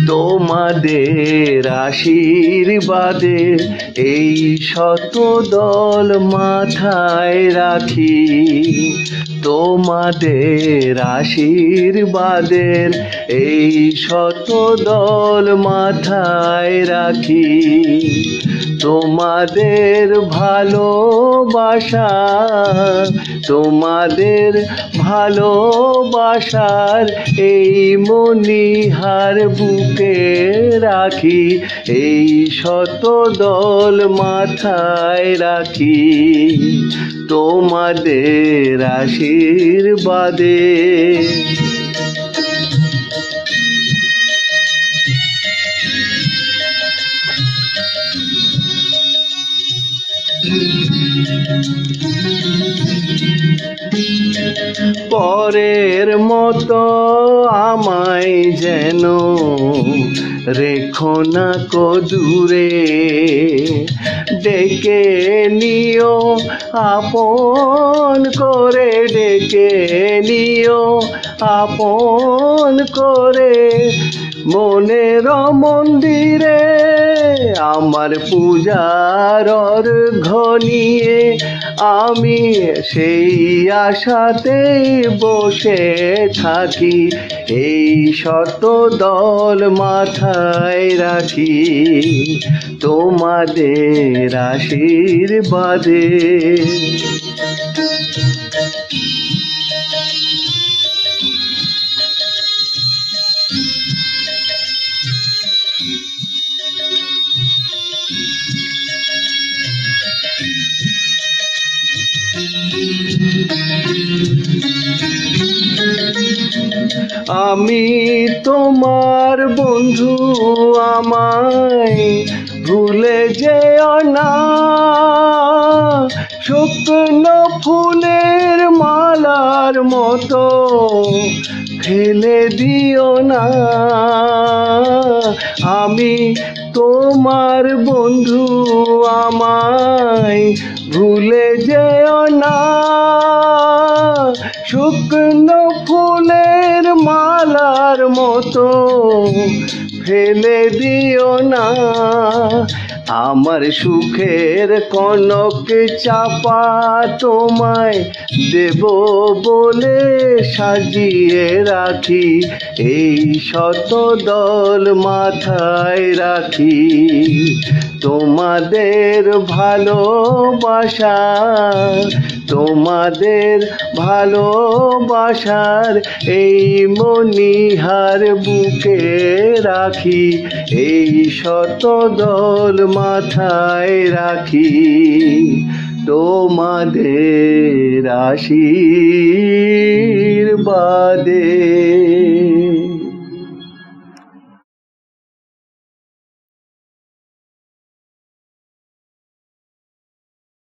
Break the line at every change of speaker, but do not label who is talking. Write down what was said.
তোমাদের আশীর্বাদে এই শত দল মাথায় রাখি, তোমাদের আশীর্বাদের এই শত দল মাথায় রাখি। তোমাদের ভালোবাসা, তোমাদের ভালোবাসার এই মণিহার বুকে রাখি, এই শত দল মাথায় রাখি তোমাদের আশীর্বাদে। পরের মতো আমায় যেন রেখো না কো দূরে, ডেকে নিও আপন করে, ডেকে নিও আপন করে। মনের মন্দিরে আমার পূজার অর্ঘ্য নিয়ে আমি সেই আশাতেই বসে থাকি, এই শত দল মাথায় রাখি তোমাদের আশীর্বাদে। আমি তোমার বন্ধু, আমায় ভুলে যেও না, শুকনো ফুলের মালার মতো ফেলে দিও না। আমি তোমার বন্ধু, আমায় ভুলে যেও না, শুকনো ফুলের মালার মতো ফেলে দিও না। আমার সুখের কনক চাপা তোমায় দেব বলে সাজিয়ে রাখি, এই শত দল মাথায় রাখি তোমাদের ভালোবাসা, তোমাদের ভালোবাসার এই মণিহার বুকে রাখি, এই শত দল মাথায় রাখি তোমাদের আশীর্বাদে।